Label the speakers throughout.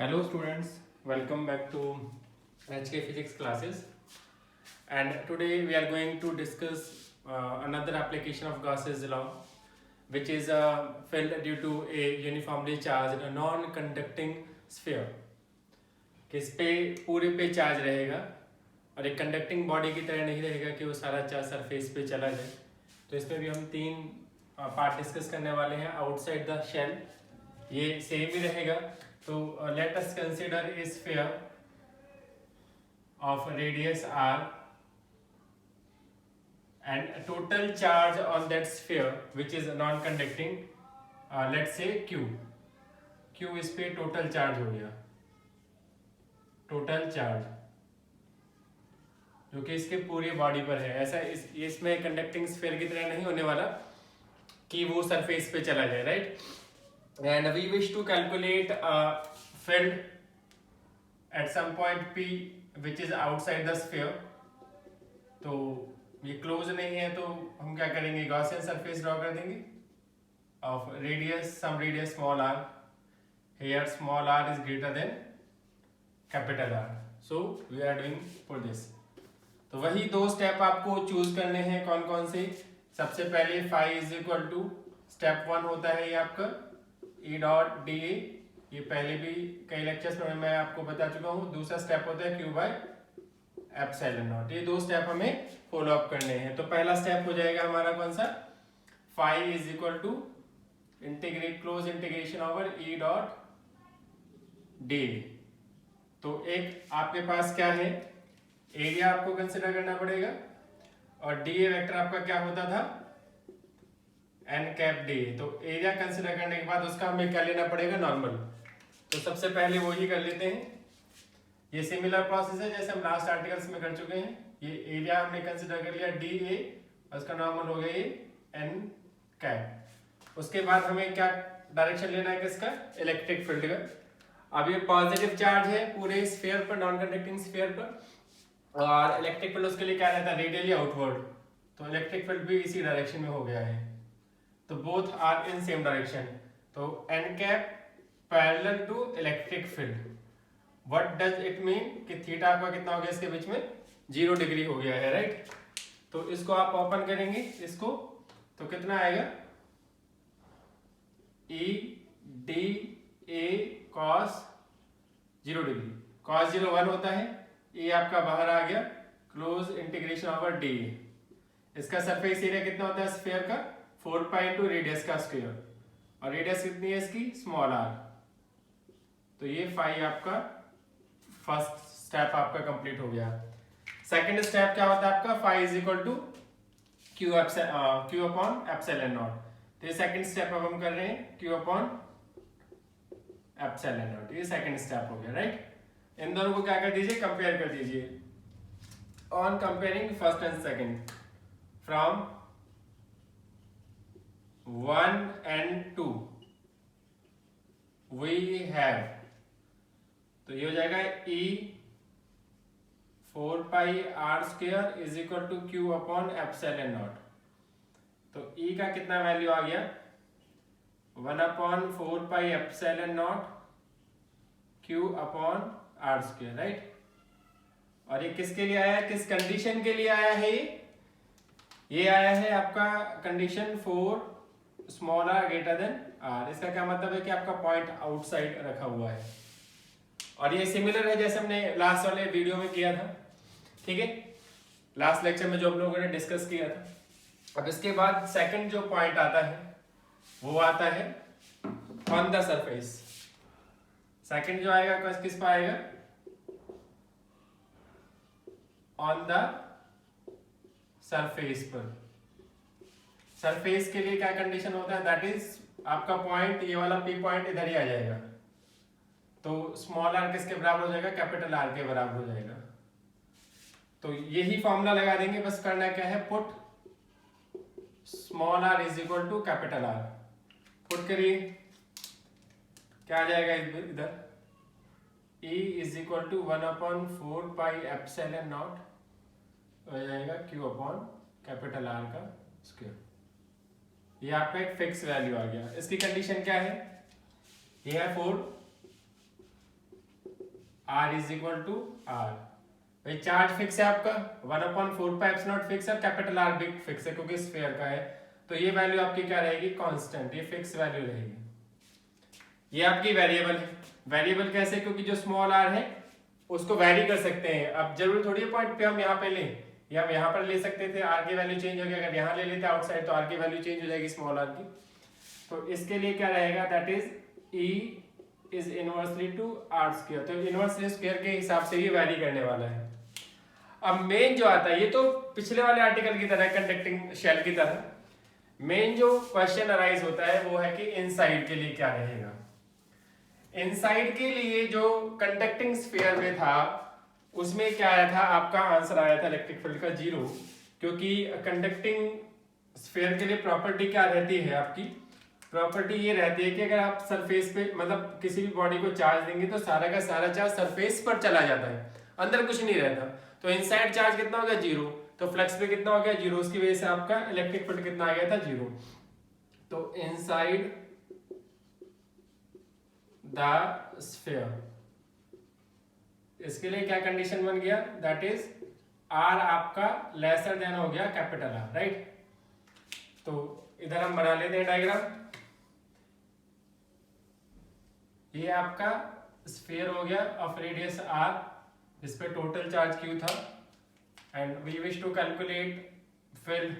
Speaker 1: Hello students, welcome back to HK Physics classes, and today we are going to discuss another application of Gauss's law, which is felt due to a uniformly charged non-conducting sphere. कि इस पे पूरे पे charge रहेगा और एक conducting body की तरह नहीं रहेगा कि वो सारा चार्ज सरफेस पे चला जाए। तो इसमें भी हम तीन पार्ट डिस्कस करने वाले हैं। आउटसाइड द शेल ये सेम ही रहेगा। तो let us consider a sphere of radius r and total charge on that sphere which is non-conducting, let's say q इस पे टोटल चार्ज हो गया, टोटल चार्ज जो कि इसके पूरी बॉडी पर है। ऐसा इसमें कंडक्टिंग स्फीयर की तरह नहीं होने वाला कि वो सरफेस पे चला जाए, right. And we wish to calculate a field at some point P which is outside the sphere. तो ये क्लोज नहीं है तो हम क्या करेंगे, गॉसियन सरफेस ड्रॉ कर देंगे of radius, some radius small r. Here small r is greater than capital R. So we are doing for this. तो वही दो स्टेप आपको चूज करने हैं। कौन कौन से? सबसे पहले phi is equal to step 1 होता है ये आपका E डॉट डी ए, ये पहले भी कई लेक्चर्स में मैं आपको बता चुका हूँ। दूसरा स्टेप होता है Q बाय एप्सिलॉन नॉट। ये दो स्टेप हमें फॉलो अप करने हैं। तो पहला स्टेप हो जाएगा हमारा कौन सा, phi is equal to integrate close integration over E dot D. तो एक आपके पास क्या है, एरिया आपको कंसिडर करना पड़ेगा और डी ए वेक्टर आपका क्या होता था, एन कैप डी। तो एरिया कंसिडर करने के बाद उसका हमें क्या लेना पड़ेगा, नॉर्मल। तो सबसे पहले वो ही कर लेते हैं। ये सिमिलर प्रोसेस है जैसे हम लास्ट आर्टिकल्स में कर चुके हैं। ये एरिया हमने कंसिडर कर लिया डी ए, उसका नॉर्मल हो गया ये एन कैप। उसके बाद हमें क्या डायरेक्शन लेना है किसका, इलेक्ट्रिक फील्ड का। अब ये पॉजिटिव चार्ज है पूरे स्फीयर पर, नॉन कंडक्टिंग स्फीयर पर, और इलेक्ट्रिक फील्ड उसके लिए क्या रहता है, रेडियली आउटवर्ड। तो इलेक्ट्रिक फील्ड भी इसी डायरेक्शन में हो गया है। तो both are in same direction. तो N cap parallel to electric field. What does it mean कि थीटा आपका कितना हो गया इसके बीच में, 0 डिग्री हो गया है, राइट। तो इसको आप ओपन करेंगे इसको, तो कितना आएगा, E D A cos 0 degree. Cos 0 1 होता है, ये आपका बाहर आ गया, क्लोज इंटीग्रेशन ओवर डी। इसका सरफेस एरिया कितना होता है स्फीयर का, 4 पाई इंटू रेडियस का स्क्वायर, और रेडियस कितनी है इसकी, स्मॉल आर। तो ये फाई आपका फर्स्ट स्टेप आपका कंप्लीट हो गया। सेकंड स्टेप क्या होता है आपका, phi is equal to Q upon epsilon not. तो ये सेकंड स्टेप अब हम कर रहे हैं, क्यू अपॉन एप्सिलॉन नॉट। ये सेकंड स्टेप हो गया, राइट। इन दोनों को क्या कर दीजिए, कंपेयर कर दीजिए। On comparing first and second from 1 and 2 we have, तो ये हो जाएगा E 4 pi R square is equal to Q upon epsilon not. तो E का कितना वैल्यू आ गया, 1 upon 4 pi epsilon not Q upon R square, right. और ये किसके लिए आया है, किस कंडीशन के लिए आया है, ये आया है आपका condition 4 small R greater than R. इसका क्या मतलब है कि आपका पॉइंट आउटसाइड रखा हुआ है। और ये सिमिलर है जैसे हमने लास्ट वाले वीडियो में किया था, ठीक है, लास्ट लेक्चर में जो हम लोगों ने डिस्कस किया था। अब इसके बाद सेकंड जो पॉइंट आता है वो आता है ऑन द सरफेस। सेकंड जो आएगा किस पर आएगा, ऑन द सरफेस पर। सरफेस के लिए क्या कंडीशन होता है, दैट इज आपका पॉइंट, ये वाला पी पॉइंट इधर ही आ जाएगा। तो स्मॉल आर किसके बराबर हो जाएगा, कैपिटल आर के बराबर हो जाएगा। तो यही फॉर्मूला लगा देंगे, बस करना क्या है, put small R is equal to capital R. Put करिए, क्या आ जाएगा इधर, E is equal to 1 upon 4 pi epsilon not हो जाएगा क्यू अपॉन कैपिटल आर का स्क्वायर। ये आपका एक फिक्स वैल्यू आ गया। इसकी कंडीशन क्या है, ये है 4 R is equal to R. भाई चार्ज फिक्स है आपका 1/4 फिक्स है, कैपिटल आर भी फिक्स है क्योंकि स्फीयर का है, तो ये वैल्यू आपकी क्या रहेगी, कांस्टेंट, ये फिक्स वैल्यू रहेगी। ये आपकी वेरिएबल है। वेरिएबल कैसे, क्योंकि जो स्मॉल आर है उसको वैरी कर सकते हैं। अब जरूरी थोड़ी है पॉइंट पे हम यहाँ पे लें, या हम यहाँ पर ले सकते थे, आर की वैल्यू चेंज हो गई, अगर यहाँ ले लेते आउटसाइड तो आर की वैल्यू चेंज हो जाएगी स्मॉल आर की। तो इसके लिए क्या रहेगा, that is E is inversely to R square, तो इनवर्सली स्क्वायर के हिसाब से ही वैरी करने वाला है। अब मेन जो आता है, ये तो पिछले वाले आर्टिकल की तरह, कंडक्टिंग शेल की तरह, मेन जो क्वेश्चन अराइज होता है वो है कि इनसाइड के लिए क्या रहेगा। इनसाइड के लिए जो कंडक्टिंग स्फीयर में था उसमें क्या आया था, आपका आंसर आया था इलेक्ट्रिक फील्ड का 0, क्योंकि कंडक्टिंग स्फीयर के लिए प्रॉपर्टी क्या रहती है आपकी, प्रॉपर्टी ये रहती है कि अगर आप सरफेस पे मतलब किसी भी बॉडी को चार्ज देंगे तो सारा का सारा चार्ज सरफेस पर चला जाता है, अंदर कुछ नहीं रहता। तो इनसाइड चार्ज कितना हो गया 0, तो फ्लक्स पे कितना हो गया 0, उसकी वजह से आपका इलेक्ट्रिक फील्ड कितना आ गया था 0। तो इनसाइड द स्फीयर, इसके लिए क्या कंडीशन बन गया, दैट इज आर आपका लेसर देन हो गया कैपिटल आर, राइट। तो इधर हम बना लेते हैं डायग्राम। ये आपका स्फीयर हो गया ऑफ रेडियस आर, जिस पे टोटल चार्ज क्यू था, and we wish to calculate field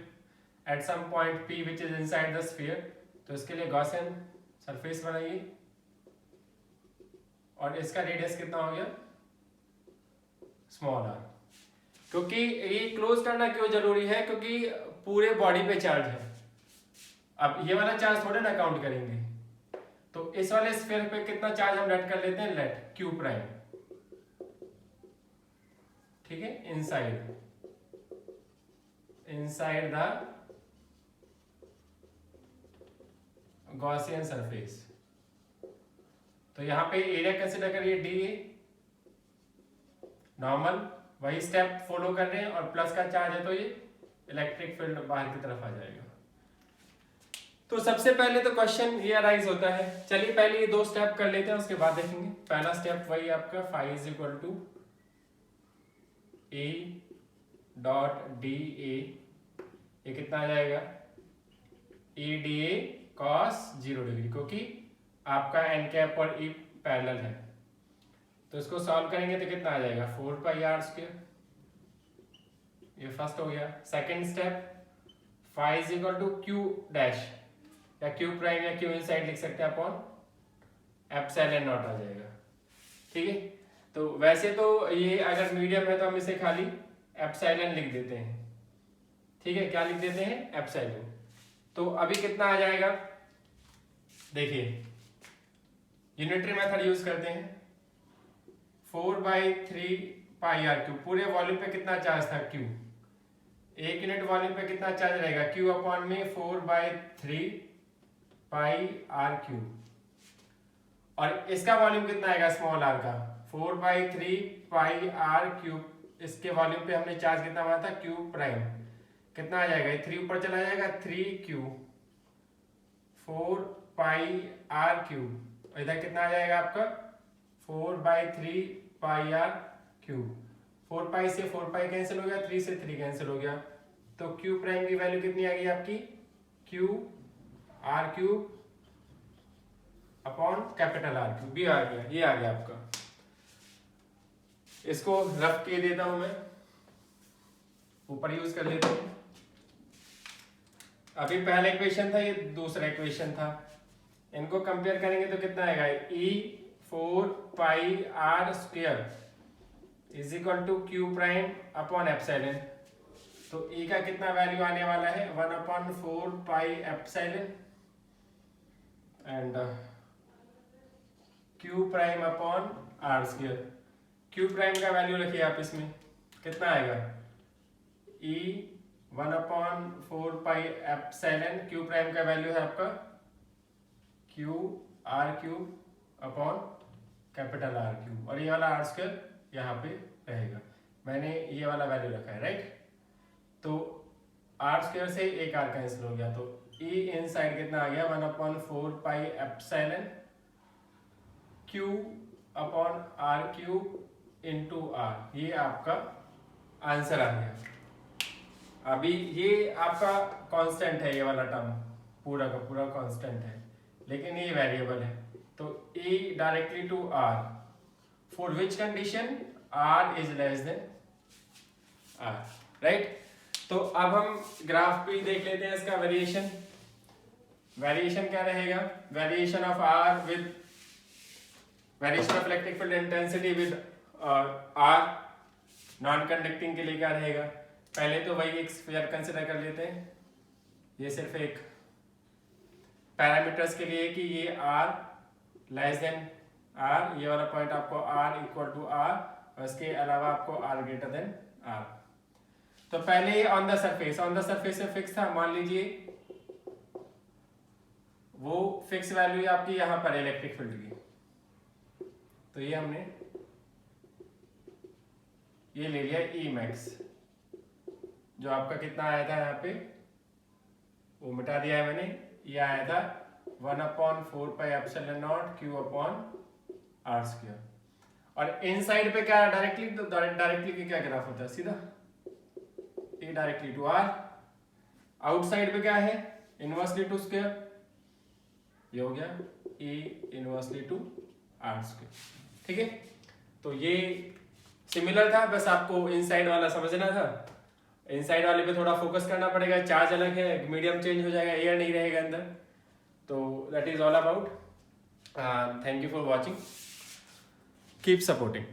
Speaker 1: at some point P which is inside the sphere. तो इसके लिए गॉसियन सरफेस बनाइए, और इसका रेडियस कितना हो गया स्मॉल आर। क्योंकि ये क्लोज करना क्यों जरूरी है, क्योंकि पूरे बॉडी पे चार्ज है। अब ये वाला चार्ज थोड़े ना काउंट करेंगे, तो इस वाले स्फीयर पे कितना चार्ज हम लेट कर लेते हैं, लेट क्यू प्राइम, ठीक है, इनसाइड द गॉसियन सरफेस। तो यहां पे एरिया कंसिडर करिए डी ए नॉर्मल, वही स्टेप फॉलो कर रहे हैं, और प्लस का चार्ज है तो ये इलेक्ट्रिक फील्ड बाहर की तरफ आ जाएगा। तो सबसे पहले तो क्वेश्चन ये अराइज होता है, चलिए पहले ये 2 स्टेप कर लेते हैं, उसके बाद देखेंगे। पहला स्टेप वही आपका phi is equal to A dot D A, ये कितना आ जाएगा, A D A cos 0 degree, क्योंकि आपका एन कैप और ई पैरेलल है। तो इसको सॉल्व करेंगे तो कितना आ जाएगा 4 पाई आर स्क्वायर, ये फर्स्ट हो गया। Second step phi is equal to Q dash, या क्यू प्राइम या क्यू इनसाइड लिख सकते हैं अपॉन एप्सिलॉन नॉट आ जाएगा, ठीक है। तो वैसे तो ये अगर मीडियम है तो हम इसे खाली एप्सिलॉन लिख देते हैं, ठीक है, क्या लिख देते हैं, एप्सिलॉन। तो अभी कितना आ जाएगा, देखिए यूनिटरी मेथड यूज करते हैं, 4/3 पाई आर क्यू, पूरे वॉल्यूम पे कितना चार्ज था क्यू, 1 यूनिट वॉल्यूम पे कितना चार्ज रहेगा क्यू अपॉन में 4/3 पाई आर क्यू, और इसका वॉल्यूम कितना आएगा स्मॉल आर का 4/3 पाई आर क्यूब। इसके वॉल्यूम पे हमने चार्ज कितना माना था क्यू प्राइम, कितना आ जाएगा, 3 ऊपर चला जाएगा 3Q 4 पाई आर क्यूब, इधर कितना आ जाएगा आपका 4/3 पाई आर क्यूब। 4 पाई से 4 पाई कैंसिल हो गया, 3 से 3 कैंसिल हो गया, तो क्यू प्राइम की वैल्यू कितनी आ गई आपकी Q R cube upon capital R cube, भी आ गया, ये आ गया आपका। इसको रफ के देता हूं मैं, ऊपर यूज कर लेते हैं। अभी पहला इक्वेशन था, ये दूसरा इक्वेशन था, इनको कंपेयर करेंगे तो कितना आएगा E 4 pi R square is equal to Q prime upon epsilon. तो ई का कितना वैल्यू आने वाला है 1/4 pi epsilon and Q prime upon R square. Q prime का वैल्यू रखिए आप, इसमें कितना आएगा E 1/4 pi epsilon, Q prime का वैल्यू है आपका Q R cube upon capital R cube, और ये वाला आर स्क्वायर यहाँ पे रहेगा, मैंने ये वाला वैल्यू रखा है, राइट। तो आर स्क्वायर से एक आर कैंसिल हो गया, तो ई इन साइड कितना आ गया 1/4 pi epsilon Q upon R cube into R, ये आपका आंसर आ गया। अभी ये आपका कांस्टेंट है, ये वाला टर्म पूरा का पूरा कांस्टेंट है, लेकिन ये वेरिएबल है। तो A directly to R for which condition R is less than R, right. तो अब हम ग्राफ पे देख लेते हैं इसका वेरिएशन। वेरिएशन क्या रहेगा? Variation of R with variation of electric field intensity with R non conducting के लिए क्या रहेगा? पहले तो वही एक स्फीयर कंसिडर कर लेते हैं, ये सिर्फ एक पैरामीटर्स के लिए कि ये आर लेस देन आर, ये वाला पॉइंट आपको आर इक्वल टू आर, और इसके अलावा आपको आर ग्रेटर देन आर। तो पहले ऑन द सरफेस से फिक्स था, मान लीजिए वो फिक्स वैल्यू आपकी यहाँ पर इलेक्ट्रिक फील्ड की, तो ये हमने ये ले लिया ई मैक्स, जो आपका कितना आया था यहाँ पे वो मिटा दिया है मैंने, ये आया था 1/4πε0 Q अपॉन आर स्क्वायर। और इन साइड पे क्या डायरेक्टली की क्या ग्राफ होता है? सीधा ए डायरेक्टली टू आर, आउटसाइड पे क्या है? इनवर्सली टू स्क्वायर, ये हो गया ए इनवर्सली टू आर स्क्वायर, ठीक है। तो ये सिमिलर था, बस आपको इनसाइड वाला समझना था। इनसाइड वाले पे थोड़ा फोकस करना पड़ेगा, चार्ज अलग है, मीडियम चेंज हो जाएगा, एयर नहीं रहेगा अंदर। तो that is all about. Thank you for watching, keep supporting.